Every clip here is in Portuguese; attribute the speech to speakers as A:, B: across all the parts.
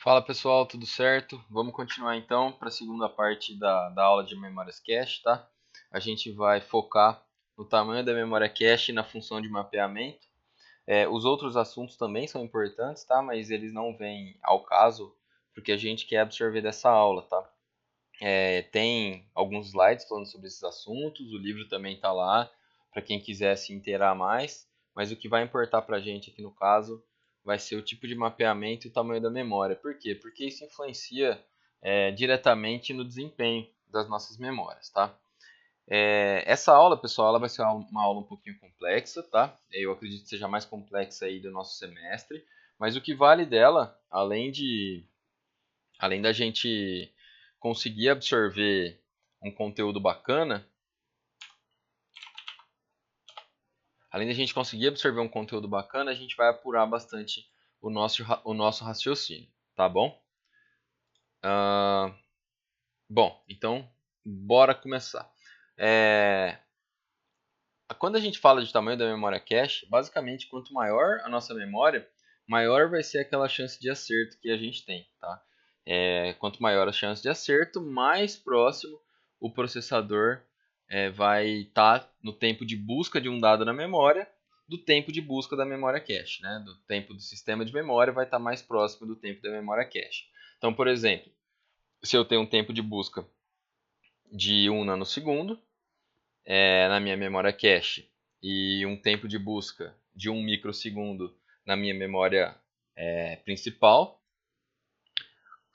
A: Fala pessoal, tudo certo? Vamos continuar então para a segunda parte da aula de memórias cache, tá? A gente vai focar no tamanho da memória cache e na função de mapeamento. Os outros assuntos também são importantes, tá? Mas eles não vêm ao caso porque a gente quer absorver dessa aula, tá? Tem alguns slides falando sobre esses assuntos, o livro também está lá para quem quiser se inteirar mais, mas o que vai importar para a gente aqui no caso vai ser o tipo de mapeamento e o tamanho da memória. Por quê? Porque isso influencia diretamente no desempenho das nossas memórias, tá? Essa aula, pessoal, ela vai ser uma aula um pouquinho complexa, tá? Eu acredito que seja a mais complexa aí do nosso semestre, mas o que vale dela, além da gente conseguir absorver um conteúdo bacana, a gente vai apurar bastante o nosso raciocínio, tá bom? Bom, então, bora começar. Quando a gente fala de tamanho da memória cache, basicamente, quanto maior a nossa memória, maior vai ser aquela chance de acerto que a gente tem, tá? Quanto maior a chance de acerto, mais próximo o processador vai estar no tempo de busca de um dado na memória do tempo de busca da memória cache, né? Do tempo do sistema de memória vai estar mais próximo do tempo da memória cache. Então, por exemplo, se eu tenho um tempo de busca de 1 nanosegundo na minha memória cache e um tempo de busca de 1 microsegundo na minha memória principal,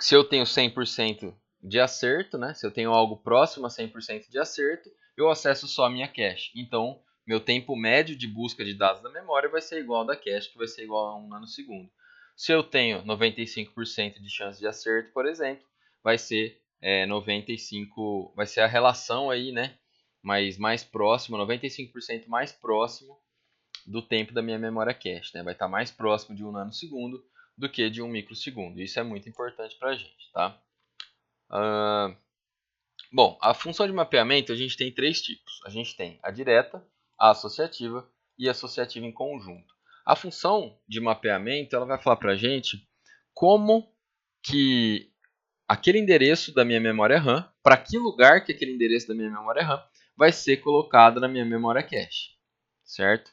A: se eu tenho 100% de acerto, né? Se eu tenho algo próximo a 100% de acerto, eu acesso só a minha cache. Então, meu tempo médio de busca de dados da memória vai ser igual ao da cache, que vai ser igual a 1 nanosegundo. Se eu tenho 95% de chance de acerto, por exemplo, vai ser 95, vai ser a relação aí, né? Mas mais próximo, 95% mais próximo do tempo da minha memória cache, né? Vai estar mais próximo de 1 nanosegundo do que de 1 microsegundo. Isso é muito importante para a gente, tá? Bom, a função de mapeamento a gente tem três tipos. A gente tem a direta, a associativa e a associativa em conjunto. A função de mapeamento ela vai falar para a gente como que aquele endereço da minha memória RAM, para que lugar que aquele endereço da minha memória RAM vai ser colocado na minha memória cache, certo?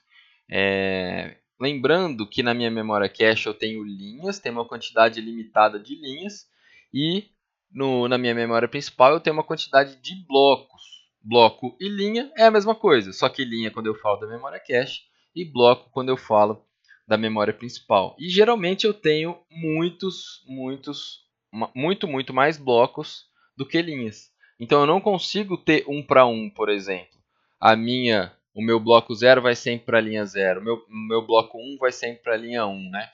A: Lembrando que na minha memória cache eu tenho linhas, tem uma quantidade limitada de linhas, e na minha memória principal eu tenho uma quantidade de blocos. Bloco e linha é a mesma coisa, só que linha quando eu falo da memória cache e bloco quando eu falo da memória principal. E geralmente eu tenho muito mais blocos do que linhas. Então eu não consigo ter 1 para 1, por exemplo. O meu bloco 0 vai sempre para a linha 0, o meu bloco 1 vai sempre para a linha 1, né?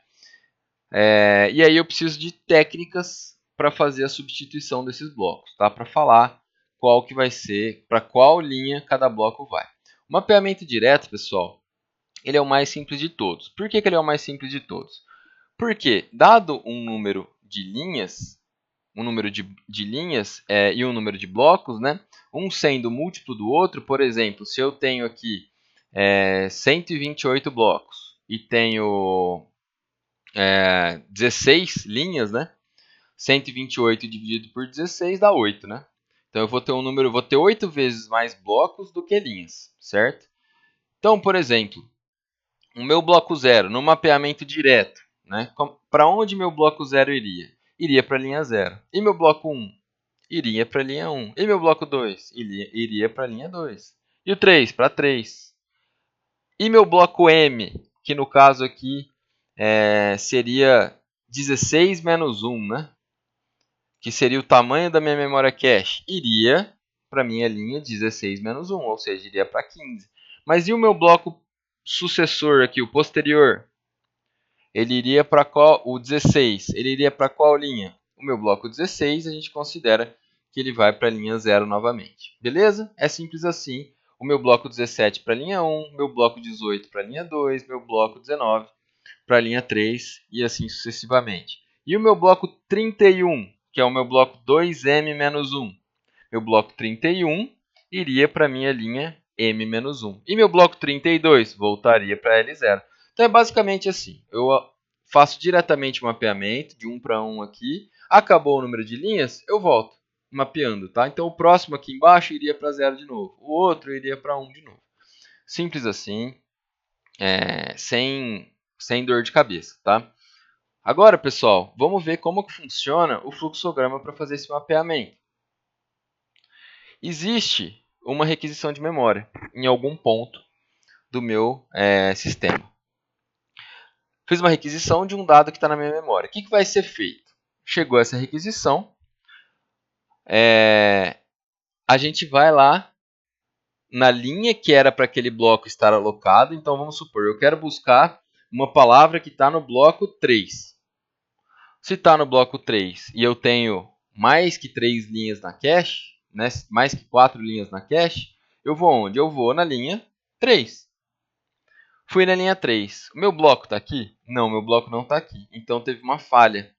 A: E aí eu preciso de técnicas para fazer a substituição desses blocos, tá? Para falar qual que vai ser, para qual linha cada bloco vai. O mapeamento direto, pessoal, ele é o mais simples de todos. Por que ele é o mais simples de todos? Porque, dado um número de linhas, e um número de blocos, né? Um sendo múltiplo do outro, por exemplo, se eu tenho aqui 128 blocos e tenho 16 linhas, né? 128 dividido por 16 dá 8, né? Então eu vou ter 8 vezes mais blocos do que linhas, certo? Então, por exemplo, o meu bloco 0, no mapeamento direto, né? Para onde meu bloco 0 iria? Iria para a linha 0. E meu bloco 1? Iria para a linha 1. E meu bloco 2? Iria para a linha 2. E o 3? Para 3. E meu bloco M, que no caso aqui seria 16 menos 1, né? Que seria o tamanho da minha memória cache, iria para a minha linha 16 menos 1, ou seja, iria para 15. Mas e o meu bloco sucessor aqui, o posterior? Ele iria para qual? O 16. Ele iria para qual linha? O meu bloco 16, a gente considera que ele vai para a linha 0 novamente. Beleza? É simples assim. O meu bloco 17 para a linha 1, meu bloco 18 para a linha 2, meu bloco 19 para a linha 3 e assim sucessivamente. E o meu bloco 31, que é o meu bloco 2M-1. Meu bloco 31 iria para a minha linha M-1. E meu bloco 32 voltaria para L0. Então é basicamente assim. faço diretamente o mapeamento de 1 para 1 aqui. Acabou o número de linhas, eu volto mapeando, tá? Então o próximo aqui embaixo iria para 0 de novo, o outro iria para 1 de novo. Simples assim, sem dor de cabeça, tá? Agora, pessoal, vamos ver como que funciona o fluxograma para fazer esse mapeamento. Existe uma requisição de memória em algum ponto do meu sistema. Fiz uma requisição de um dado que está na minha memória. O que vai ser feito? Chegou essa requisição, a gente vai lá na linha que era para aquele bloco estar alocado. Então, vamos supor, eu quero buscar uma palavra que está no bloco 3. Se está no bloco 3 e eu tenho mais que 3 linhas na cache, né, mais que 4 linhas na cache, eu vou onde? Eu vou na linha 3. Fui na linha 3. O meu bloco está aqui? Não, meu bloco não está aqui. Então, teve uma falha.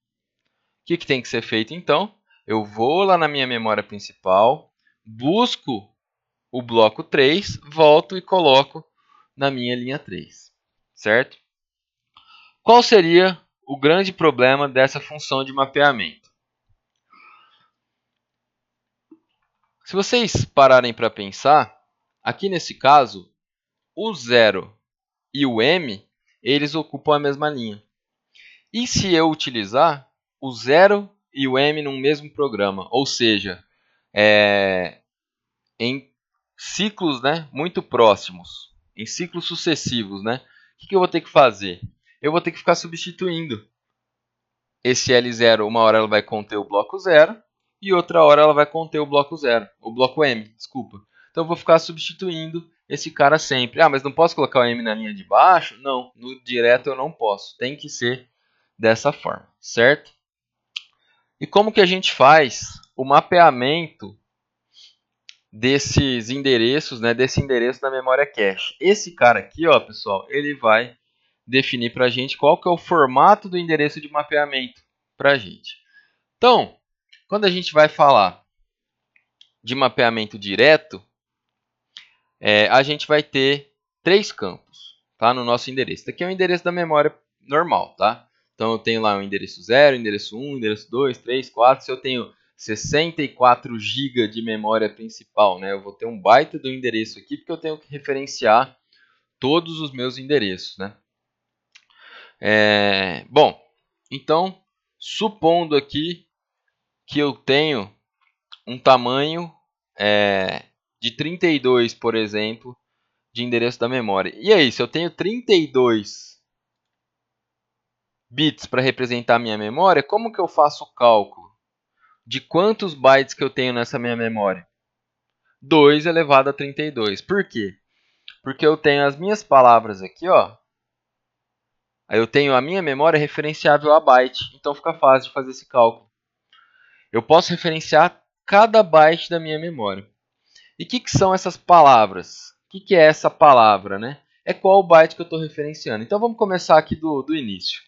A: O que tem que ser feito, então? Eu vou lá na minha memória principal, busco o bloco 3, volto e coloco na minha linha 3. Certo? Qual seria o grande problema dessa função de mapeamento? Se vocês pararem para pensar, aqui nesse caso, o 0 e o m, eles ocupam a mesma linha. E se eu utilizar o 0 e o m no mesmo programa, ou seja, em ciclos, né, muito próximos, em ciclos sucessivos, né, o que eu vou ter que fazer? Eu vou ter que ficar substituindo. Esse L0, uma hora ela vai conter o bloco 0 e outra hora ela vai conter o bloco 0, o bloco M, desculpa. Então eu vou ficar substituindo esse cara sempre. Ah, mas não posso colocar o M na linha de baixo? Não, no direto eu não posso. Tem que ser dessa forma, certo? E como que a gente faz o mapeamento desses endereços, né, desse endereço na memória cache? Esse cara aqui, ó, pessoal, ele vai definir para a gente qual que é o formato do endereço de mapeamento para a gente. Então, quando a gente vai falar de mapeamento direto, a gente vai ter 3 campos, tá, no nosso endereço. Esse aqui é o endereço da memória normal, tá? Então, eu tenho lá o endereço 0, endereço 1, endereço 2, 3, 4. Se eu tenho 64 GB de memória principal, né, eu vou ter um baita do endereço aqui, porque eu tenho que referenciar todos os meus endereços, né? Bom, então, supondo aqui que eu tenho um tamanho de 32, por exemplo, de endereço da memória. E aí, se eu tenho 32 bits para representar a minha memória, como que eu faço o cálculo de quantos bytes que eu tenho nessa minha memória? 2 elevado a 32. Por quê? Porque eu tenho as minhas palavras aqui, ó. Aí eu tenho a minha memória referenciável a byte, então fica fácil de fazer esse cálculo. Eu posso referenciar cada byte da minha memória. E o que são essas palavras? O que é essa palavra, né? É qual byte que eu estou referenciando. Então vamos começar aqui do início.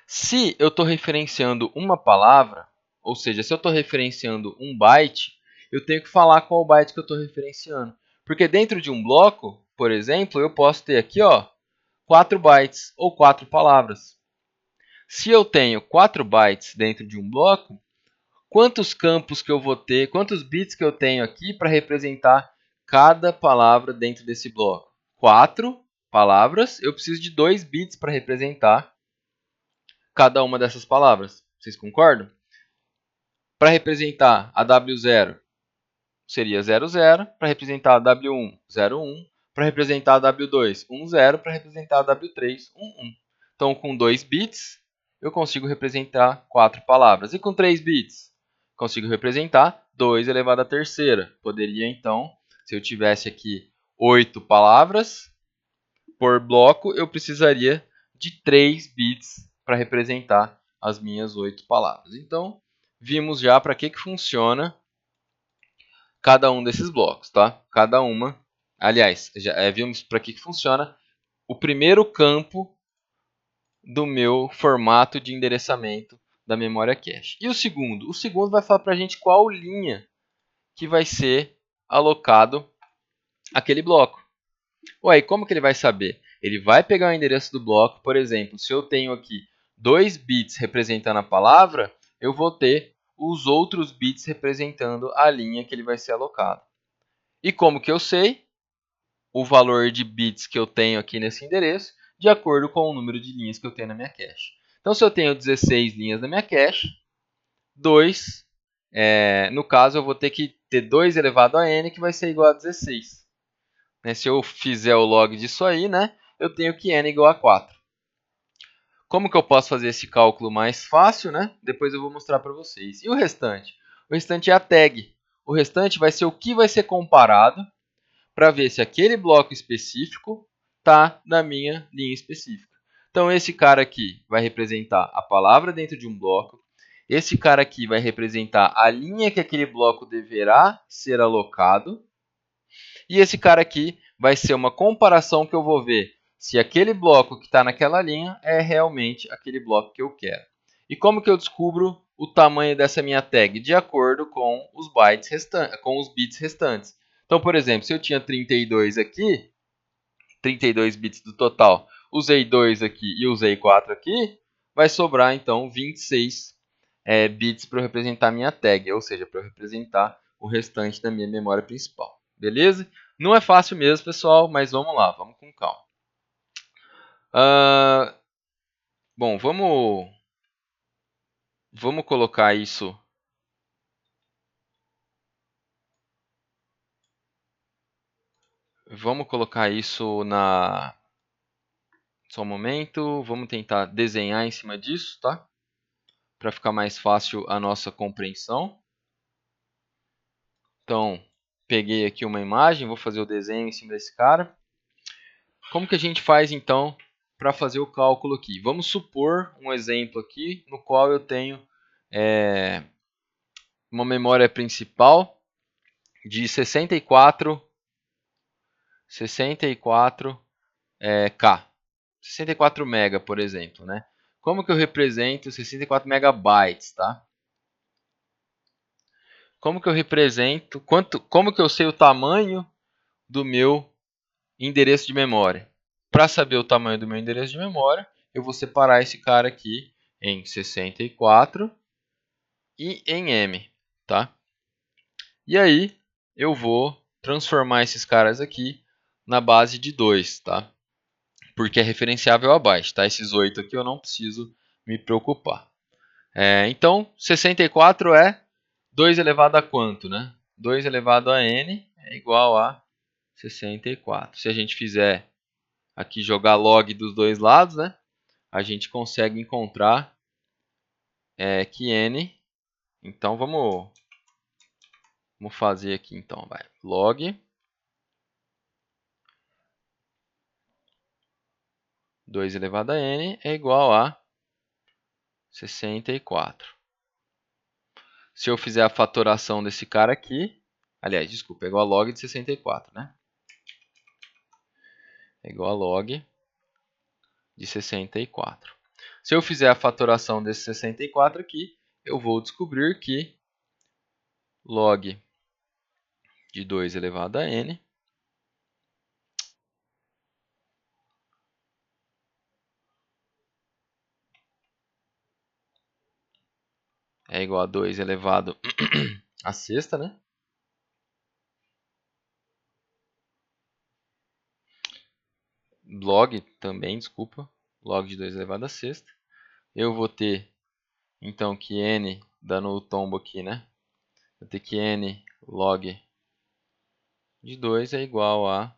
A: Se eu estou referenciando uma palavra, ou seja, se eu estou referenciando um byte, eu tenho que falar qual byte que eu estou referenciando. Porque dentro de um bloco, por exemplo, eu posso ter aqui, ó, 4 bytes ou 4 palavras. Se eu tenho 4 bytes dentro de um bloco, quantos campos que eu vou ter, quantos bits que eu tenho aqui para representar cada palavra dentro desse bloco? 4 palavras, eu preciso de 2 bits para representar cada uma dessas palavras. Vocês concordam? Para representar a W0 seria 00, para representar a W1, 01, para representar a W2, 10, para representar a W3, 11. Então, com 2 bits, eu consigo representar 4 palavras. E com 3 bits, consigo representar 2 elevado à terceira. Poderia, então, se eu tivesse aqui 8 palavras por bloco, eu precisaria de 3 bits para representar as minhas 8 palavras. Então, vimos já para que funciona cada um desses blocos, tá? Cada uma. Aliás, já vimos para que funciona o primeiro campo do meu formato de endereçamento da memória cache. E o segundo? O segundo vai falar para a gente qual linha que vai ser alocado aquele bloco. Ué, como que ele vai saber? Ele vai pegar o endereço do bloco, por exemplo, se eu tenho aqui 2 bits representando a palavra, eu vou ter os outros bits representando a linha que ele vai ser alocado. E como que eu sei? O valor de bits que eu tenho aqui nesse endereço, de acordo com o número de linhas que eu tenho na minha cache. Então, se eu tenho 16 linhas na minha cache, 2, no caso, eu vou ter que ter 2 elevado a n, que vai ser igual a 16. Se eu fizer o log disso aí, eu tenho que n igual a 4. Como que eu posso fazer esse cálculo mais fácil? Depois eu vou mostrar para vocês. E o restante? O restante é a tag. O restante vai ser o que vai ser comparado para ver se aquele bloco específico está na minha linha específica. Então, esse cara aqui vai representar a palavra dentro de um bloco. Esse cara aqui vai representar a linha que aquele bloco deverá ser alocado. E esse cara aqui vai ser uma comparação que eu vou ver se aquele bloco que está naquela linha é realmente aquele bloco que eu quero. E como que eu descubro o tamanho dessa minha tag? De acordo com os bits restantes. Então, por exemplo, se eu tinha 32 aqui, 32 bits do total, usei 2 aqui e usei 4 aqui, vai sobrar então 26 bits para eu representar a minha tag, ou seja, para eu representar o restante da minha memória principal. Beleza? Não é fácil mesmo, pessoal, mas vamos lá, vamos com calma. Bom, vamos colocar isso. Vamos colocar isso na. Só um momento, vamos tentar desenhar em cima disso, tá? Para ficar mais fácil a nossa compreensão. Então, peguei aqui uma imagem, vou fazer o desenho em cima desse cara. Como que a gente faz, então, para fazer o cálculo aqui? Vamos supor um exemplo aqui, no qual eu tenho uma memória principal de 64K. 64 MB, por exemplo. Como que eu represento 64 megabytes, tá? Como que eu represento, como que eu sei o tamanho do meu endereço de memória? Para saber o tamanho do meu endereço de memória, eu vou separar esse cara aqui em 64 e em M, tá? E aí, eu vou transformar esses caras aqui na base de 2, tá? Porque é referenciável abaixo, tá? Esses 8 aqui eu não preciso me preocupar. Então, 64 é 2 elevado a quanto, 2 elevado a n é igual a 64. Se a gente fizer aqui jogar log dos dois lados, a gente consegue encontrar que n. Então, vamos fazer aqui, então, vai. Log 2 elevado a n é igual a 64. Se eu fizer a fatoração desse cara aqui, aliás, desculpa, é igual a log de 64, É igual a log de 64. Se eu fizer a fatoração desse 64 aqui, eu vou descobrir que log de 2 elevado a n é igual a 2 elevado a sexta, Log também, desculpa. Log de 2 elevado a sexta. Eu vou ter, então, que n, dando o tombo aqui, Vou ter que n log de 2 é igual a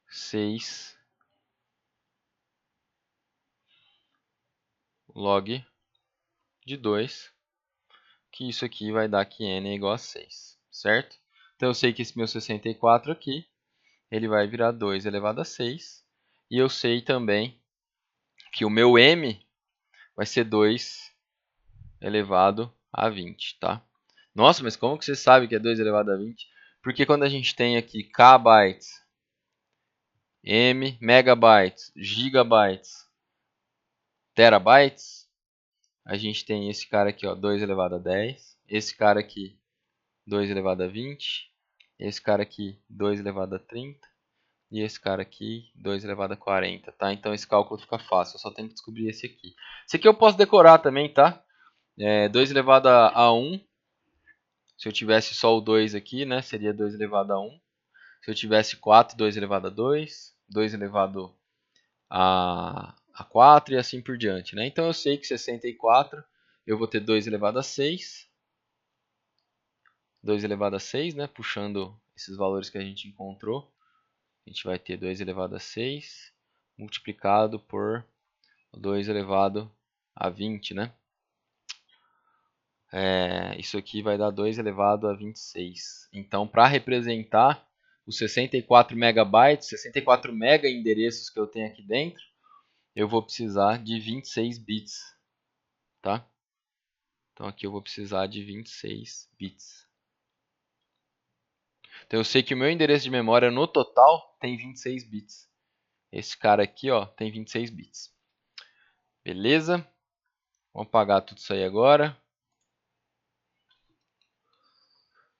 A: 6 log de 2, que isso aqui vai dar que n é igual a 6, certo? Então, eu sei que esse meu 64 aqui, ele vai virar 2 elevado a 6, e eu sei também que o meu m vai ser 2 elevado a 20, tá? Nossa, mas como que você sabe que é 2 elevado a 20? Porque quando a gente tem aqui k bytes, m megabytes, gigabytes, terabytes, a gente tem esse cara aqui, ó, 2 elevado a 10, esse cara aqui, 2 elevado a 20, esse cara aqui, 2 elevado a 30, E esse cara aqui, 2 elevado a 40, tá? Então esse cálculo fica fácil, eu só tenho que descobrir esse aqui. Esse aqui eu posso decorar também, tá? 2 elevado a 1, se eu tivesse só o 2 aqui, né? Seria 2 elevado a 1. Se eu tivesse 4, 2 elevado a 2, 2 elevado a 4 e assim por diante, né? Então eu sei que 64 eu vou ter 2 elevado a 6, 2 elevado a 6, né? Puxando esses valores que a gente encontrou, a gente vai ter 2 elevado a 6 multiplicado por 2 elevado a 20, né? Isso aqui vai dar 2 elevado a 26. Então, para representar os 64 megabytes, 64 mega endereços que eu tenho aqui dentro, eu vou precisar de 26 bits, tá? Então aqui eu vou precisar de 26 bits. Então eu sei que o meu endereço de memória no total tem 26 bits. Esse cara aqui, ó, tem 26 bits. Beleza? Vamos apagar tudo isso aí agora.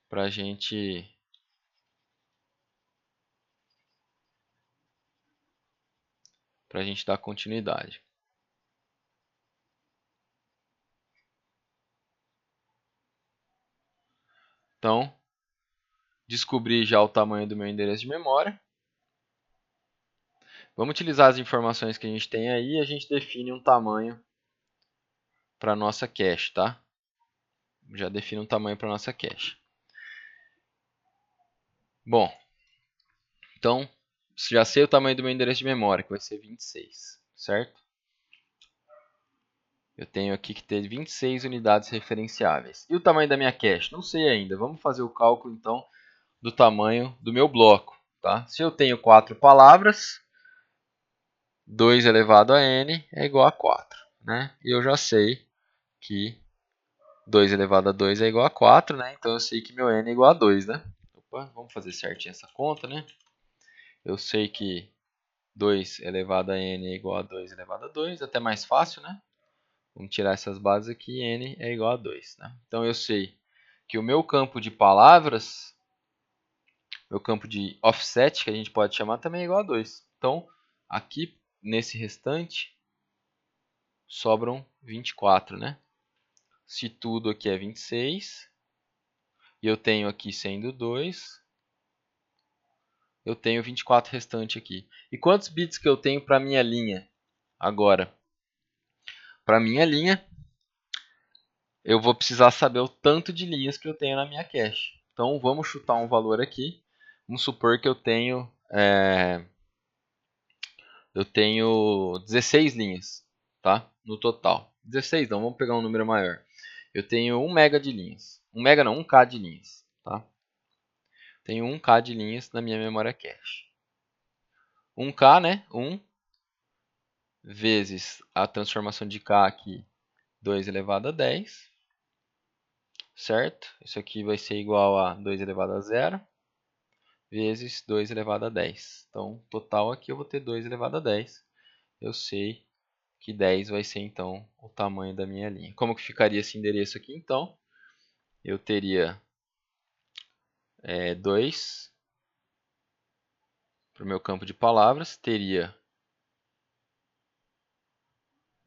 A: Pra gente dar continuidade. Então, descobri já o tamanho do meu endereço de memória. Vamos utilizar as informações que a gente tem aí e a gente define um tamanho para nossa cache, tá? Já define um tamanho para nossa cache. Bom, então já sei o tamanho do meu endereço de memória, que vai ser 26, certo? Eu tenho aqui que ter 26 unidades referenciáveis. E o tamanho da minha cache? Não sei ainda. Vamos fazer o cálculo, então, do tamanho do meu bloco. Tá? Se eu tenho 4 palavras, 2 elevado a n é igual a 4. Né? E eu já sei que 2 elevado a 2 é igual a 4. Né? Então, eu sei que meu n é igual a 2. Né? Opa, vamos fazer certinho essa conta. Né? Eu sei que 2 elevado a n é igual a 2 elevado a 2. Até mais fácil, né? Vamos tirar essas bases aqui, n é igual a 2. Né? Então eu sei que o meu campo de palavras, meu campo de offset, que a gente pode chamar, também é igual a 2. Então, aqui nesse restante, sobram 24. Né? Se tudo aqui é 26, e eu tenho aqui sendo 2, eu tenho 24 restante aqui. E quantos bits que eu tenho para a minha linha agora? Para a minha linha, eu vou precisar saber o tanto de linhas que eu tenho na minha cache. Então vamos chutar um valor aqui. Vamos supor que eu tenho 16 linhas, tá? No total. 16 não, vamos pegar um número maior. Eu tenho 1 mega de linhas. 1 mega não, 1K de linhas, tá? Tenho 1K de linhas na minha memória cache. 1K, né? 1 vezes a transformação de K aqui, 2 elevado a 10. Certo? Isso aqui vai ser igual a 2 elevado a 0 vezes 2 elevado a 10. Então, total aqui eu vou ter 2 elevado a 10. Eu sei que 10 vai ser, então, o tamanho da minha linha. Como que ficaria esse endereço aqui, então? Eu teria 2 para o meu campo de palavras, teria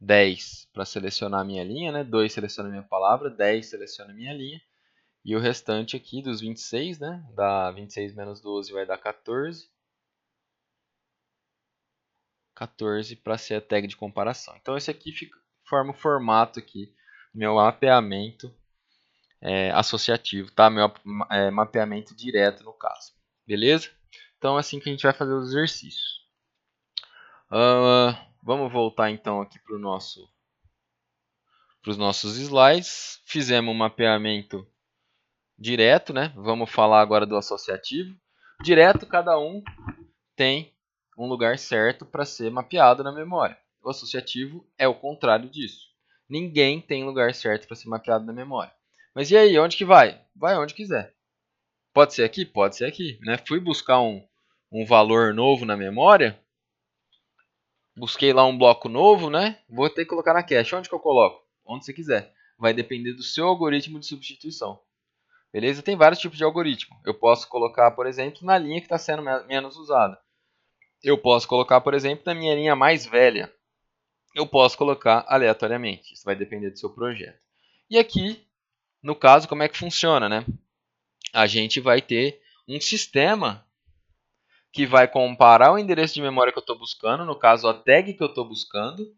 A: 10 para selecionar a minha linha, né? 2 seleciona a minha palavra, 10 seleciona a minha linha. E o restante aqui dos 26, né? Da 26 menos 12 vai dar 14. 14 para ser a tag de comparação. Então, esse aqui forma o formato aqui do meu mapeamento associativo, tá? Meu mapeamento direto no caso. Beleza? Então, é assim que a gente vai fazer os exercícios. Vamos voltar então aqui para os nossos slides. Fizemos um mapeamento direto, né? Vamos falar agora do associativo. Direto, cada um tem um lugar certo para ser mapeado na memória. O associativo é o contrário disso. Ninguém tem lugar certo para ser mapeado na memória. Mas e aí, onde que vai? Vai onde quiser. Pode ser aqui? Pode ser aqui. Né? Fui buscar um valor novo na memória, busquei lá um bloco novo, né? Vou ter que colocar na cache. Onde que eu coloco? Onde você quiser. Vai depender do seu algoritmo de substituição. Beleza? Tem vários tipos de algoritmo. Eu posso colocar, por exemplo, na linha que está sendo menos usada. eu posso colocar, por exemplo, na minha linha mais velha. Eu posso colocar aleatoriamente. Isso vai depender do seu projeto. E aqui, no caso, como é que funciona, né? A gente vai ter um sistema que vai comparar o endereço de memória que eu estou buscando, no caso a tag que eu estou buscando,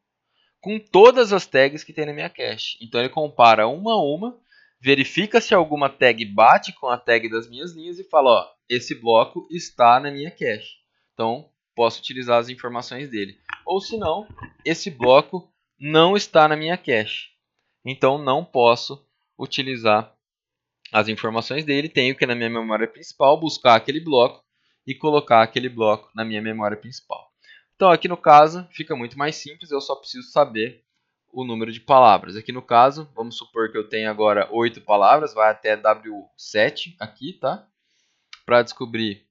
A: com todas as tags que tem na minha cache. Então ele compara uma a uma, verifica se alguma tag bate com a tag das minhas linhas e fala, ó, esse bloco está na minha cache. Então posso utilizar as informações dele. Ou se não, esse bloco não está na minha cache. Então não posso utilizar as informações dele, tenho que ir na minha memória principal buscar aquele bloco e colocar aquele bloco na minha memória principal. Então aqui no caso fica muito mais simples, eu só preciso saber o número de palavras. Aqui no caso, vamos supor que eu tenho agora 8 palavras, vai até W7 aqui, tá? Para descobrir,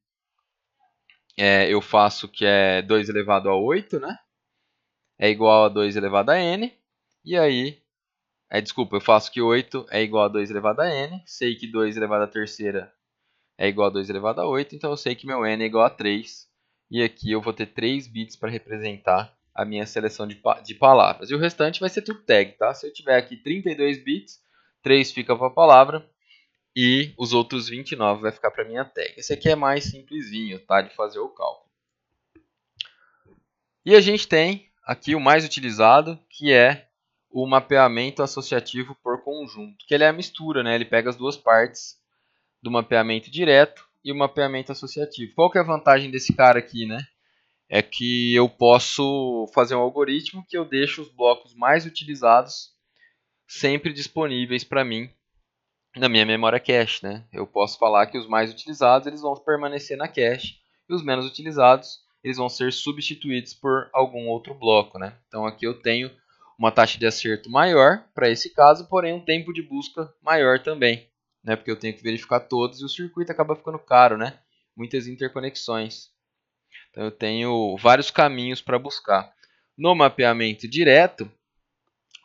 A: eu faço que é 2 elevado a 8, né? É igual a 2 elevado a n. E aí, desculpa, eu faço que 8 é igual a 2 elevado a n. Sei que 2 elevado a terceira é igual a 2 elevado a 8, então eu sei que meu n é igual a 3. E aqui eu vou ter 3 bits para representar a minha seleção de palavras. E o restante vai ser tudo tag, tá? Se eu tiver aqui 32 bits, 3 fica para a palavra e os outros 29 vai ficar para a minha tag. Esse aqui é mais simplesinho, tá? De fazer o cálculo. E a gente tem aqui o mais utilizado, que é o mapeamento associativo por conjunto, que ele é a mistura, né? Ele pega as duas partes do mapeamento direto e o mapeamento associativo. Qual que é a vantagem desse cara aqui, né? É que eu posso fazer um algoritmo que eu deixo os blocos mais utilizados sempre disponíveis para mim na minha memória cache, né? Eu posso falar que os mais utilizados eles vão permanecer na cache e os menos utilizados eles vão ser substituídos por algum outro bloco, né? Então aqui eu tenho uma taxa de acerto maior para esse caso, porém um tempo de busca maior também, né? Porque eu tenho que verificar todos e o circuito acaba ficando caro, né? Muitas interconexões. Então eu tenho vários caminhos para buscar. No mapeamento direto,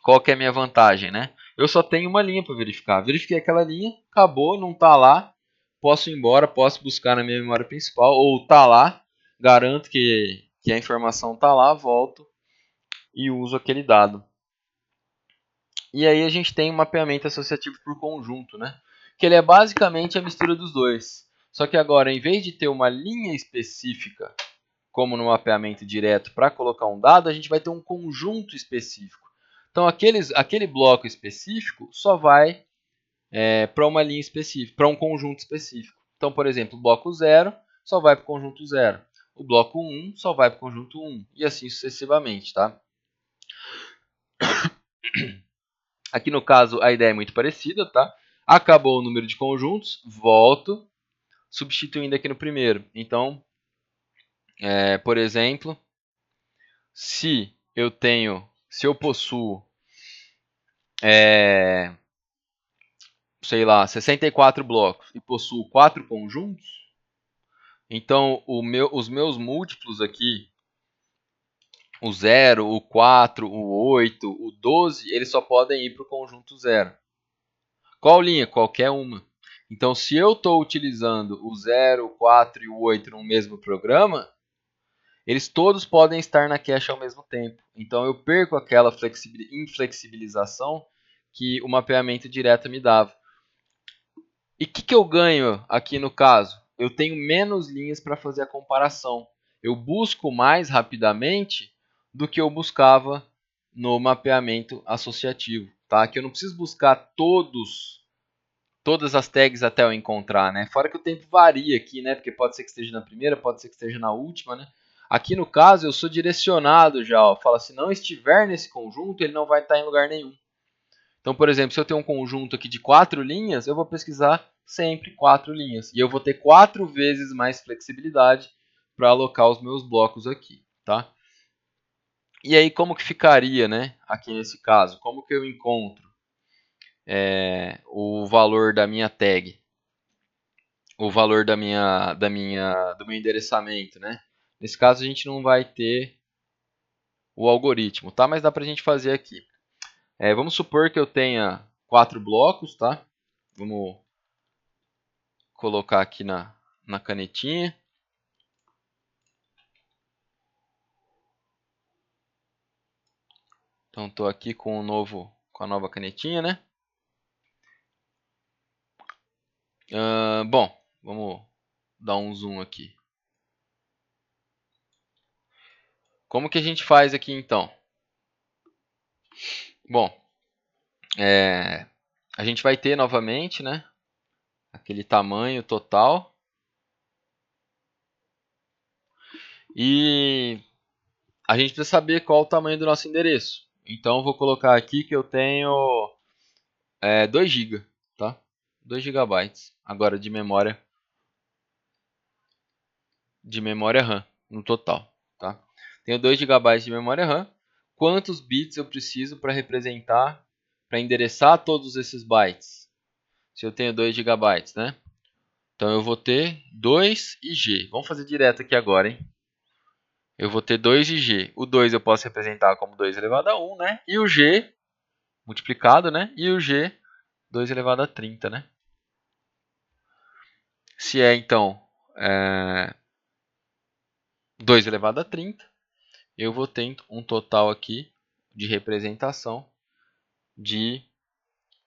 A: qual que é a minha vantagem, né? Eu só tenho uma linha para verificar. Verifiquei aquela linha, acabou, não está lá. Posso ir embora, posso buscar na minha memória principal, ou está lá, garanto que a informação está lá, volto e uso aquele dado. E aí a gente tem um mapeamento associativo por conjunto, né? Que ele é basicamente a mistura dos dois. Só que agora, em vez de ter uma linha específica, como no mapeamento direto, para colocar um dado, a gente vai ter um conjunto específico. Então, aquele bloco específico só vai para uma linha específica, para um conjunto específico. Então, por exemplo, o bloco 0 só vai para o conjunto 0. O bloco 1 só vai para o conjunto 1. E assim sucessivamente, tá? Aqui no caso, a ideia é muito parecida, tá? Acabou o número de conjuntos, volto, substituindo aqui no primeiro. Então, por exemplo, se eu possuo, sei lá, 64 blocos e possuo 4 conjuntos, então os meus múltiplos aqui, o 0, o 4, o 8, o 12, eles só podem ir para o conjunto 0. Qual linha? Qualquer uma. Então, se eu estou utilizando o 0, o 4 e o 8 no mesmo programa, eles todos podem estar na cache ao mesmo tempo. Então, eu perco aquela inflexibilização que o mapeamento direto me dava. E o que eu ganho aqui no caso? Eu tenho menos linhas para fazer a comparação. Eu busco mais rapidamente do que eu buscava no mapeamento associativo. Tá? Que eu não preciso buscar todas as tags até eu encontrar, né? Fora que o tempo varia aqui, né? Porque pode ser que esteja na primeira, pode ser que esteja na última, né? Aqui no caso eu sou direcionado já, ó. Fala, se não estiver nesse conjunto, ele não vai estar em lugar nenhum. Então, por exemplo, se eu tenho um conjunto aqui de 4 linhas, eu vou pesquisar sempre 4 linhas. E eu vou ter 4 vezes mais flexibilidade para alocar os meus blocos aqui, tá? E aí, como que ficaria, né? Aqui nesse caso, como que eu encontro o valor da minha tag? O valor do meu endereçamento, né? Nesse caso, a gente não vai ter o algoritmo, tá? Mas dá para a gente fazer aqui. Vamos supor que eu tenha 4 blocos, tá? Vamos colocar aqui na canetinha. Então estou aqui com a nova canetinha, né? Bom, vamos dar um zoom aqui. Como que a gente faz aqui então? Bom, a gente vai ter novamente, né, aquele tamanho total. E a gente precisa saber qual o tamanho do nosso endereço. Então eu vou colocar aqui que eu tenho 2 GB, tá? 2 GB agora de memória RAM no total, tá? Tenho 2 GB de memória RAM. Quantos bits eu preciso para representar, para endereçar todos esses bytes? Se eu tenho 2 GB, né? Então eu vou ter 2 e G. Vamos fazer direto aqui agora, hein? Eu vou ter 2 e G. O 2 eu posso representar como 2 elevado a 1, né? E o G multiplicado, né? E o G 2 elevado a 30, né? Se é, então, 2 elevado a 30, eu vou ter um total aqui de representação de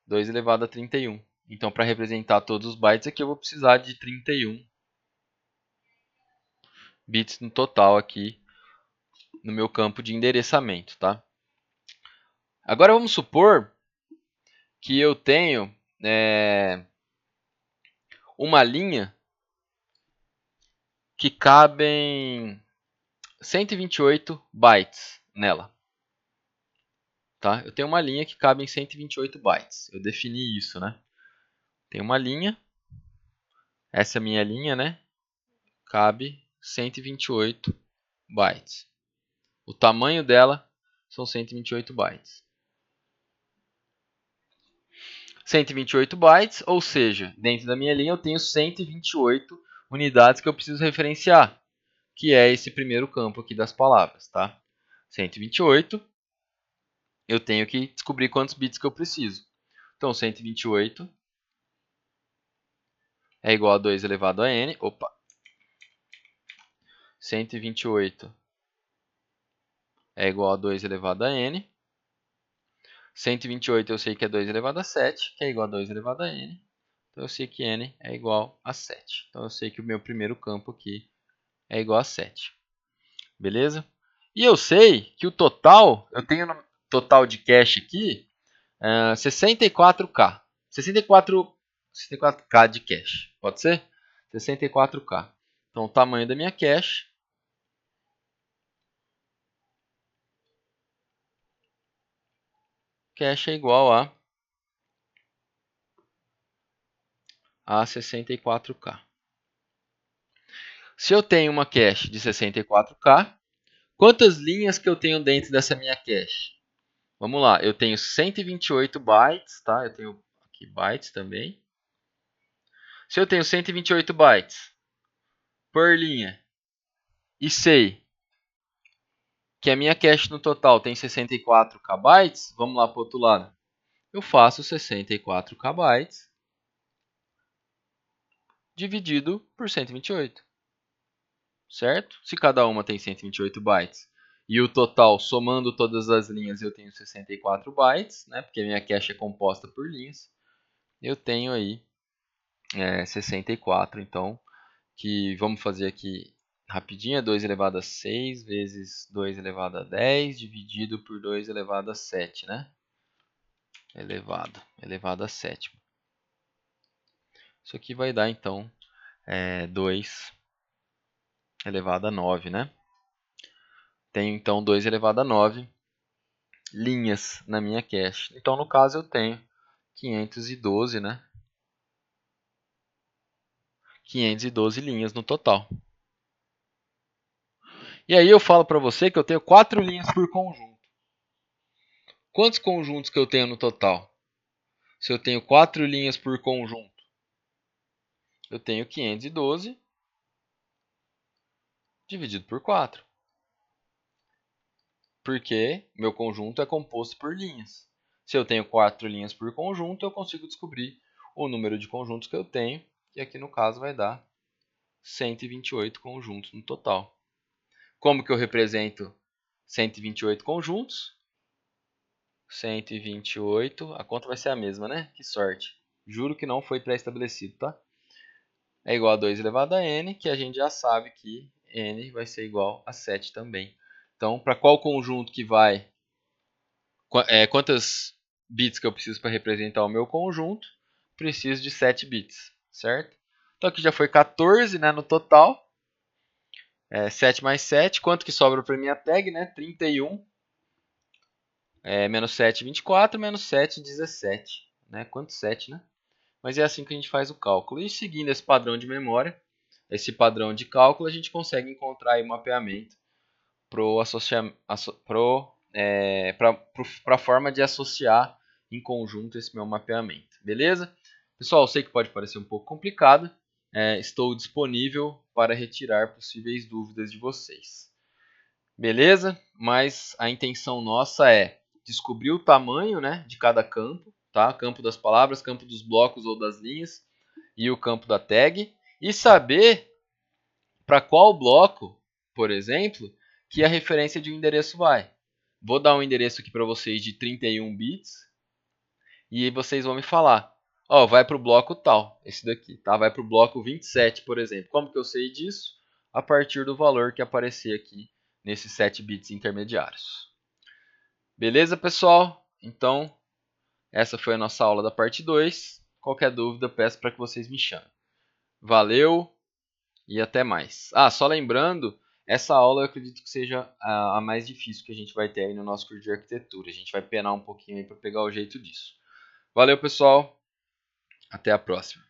A: 2 elevado a 31. Então, para representar todos os bytes aqui, eu vou precisar de 31 bits no total aqui no meu campo de endereçamento, tá? Agora vamos supor que eu tenho uma linha que cabem 128 bytes nela. Tá? Eu tenho uma linha que cabe em 128 bytes. Eu defini isso, né? Tem uma linha, essa é a minha linha, né? Cabe 128 bytes. O tamanho dela são 128 bytes. 128 bytes, ou seja, dentro da minha linha eu tenho 128 unidades que eu preciso referenciar, que é esse primeiro campo aqui das palavras, tá? 128, eu tenho que descobrir quantos bits que eu preciso. Então, 128 é igual a 2 elevado a n. 128 é igual a 2 elevado a n. 128 eu sei que é 2 elevado a 7, que é igual a 2 elevado a n. Então eu sei que n é igual a 7. Então eu sei que o meu primeiro campo aqui é igual a 7. Beleza? E eu sei que o total, eu tenho no total de cache aqui 64K. 64K de cache. Pode ser? 64K. Então o tamanho da minha cache é igual a 64K. Se eu tenho uma cache de 64K, quantas linhas que eu tenho dentro dessa minha cache? Vamos lá, eu tenho 128 bytes, tá? Eu tenho aqui bytes também. Se eu tenho 128 bytes por linha e sei que a minha cache no total tem 64K bytes, vamos lá para o outro lado. Eu faço 64K bytes dividido por 128. Certo? Se cada uma tem 128 bytes e o total, somando todas as linhas, eu tenho 64 bytes, né? Porque a minha cache é composta por linhas, eu tenho aí 64. Então, que vamos fazer aqui rapidinho, é 2 elevado a 6 vezes 2 elevado a 10 dividido por 2 elevado a 7, né? Elevado a 7. Isso aqui vai dar, então, 2 elevado a 9, né? Tenho, então, 2 elevado a 9 linhas na minha cache. Então, no caso, eu tenho 512, né? 512 linhas no total. E aí eu falo para você que eu tenho 4 linhas por conjunto. Quantos conjuntos que eu tenho no total? Se eu tenho 4 linhas por conjunto, eu tenho 512 dividido por 4. Porque meu conjunto é composto por linhas. Se eu tenho 4 linhas por conjunto, eu consigo descobrir o número de conjuntos que eu tenho, que aqui no caso vai dar 128 conjuntos no total. Como que eu represento 128 conjuntos? 128. A conta vai ser a mesma, né? Que sorte. Juro que não foi pré-estabelecido, tá? É igual a 2 elevado a n, que a gente já sabe que n vai ser igual a 7 também. Então, para qual conjunto que vai... quantas bits que eu preciso para representar o meu conjunto? Preciso de 7 bits, certo? Então aqui já foi 14, né, no total. 7 mais 7, quanto que sobra para minha tag, né? 31. Menos 7, 24, menos 7, 17. Né? Quanto 7, né? Mas é assim que a gente faz o cálculo. E seguindo esse padrão de memória, esse padrão de cálculo, a gente consegue encontrar aí o mapeamento para a forma de associar em conjunto esse meu mapeamento. Beleza? Pessoal, eu sei que pode parecer um pouco complicado. Estou disponível para retirar possíveis dúvidas de vocês. Beleza? Mas a intenção nossa é descobrir o tamanho, né, de cada campo, tá? Campo das palavras, campo dos blocos ou das linhas e o campo da tag, e saber para qual bloco, por exemplo, que a referência de um endereço vai. Vou dar um endereço aqui para vocês de 31 bits e vocês vão me falar, ó, vai para o bloco tal, esse daqui, tá? Vai para o bloco 27, por exemplo. Como que eu sei disso? A partir do valor que aparecer aqui nesses 7 bits intermediários. Beleza, pessoal? Então, essa foi a nossa aula da parte 2. Qualquer dúvida, peço para que vocês me chamem. Valeu e até mais. Só lembrando, essa aula eu acredito que seja a mais difícil que a gente vai ter aí no nosso curso de arquitetura. A gente vai penar um pouquinho aí para pegar o jeito disso. Valeu, pessoal. Até a próxima.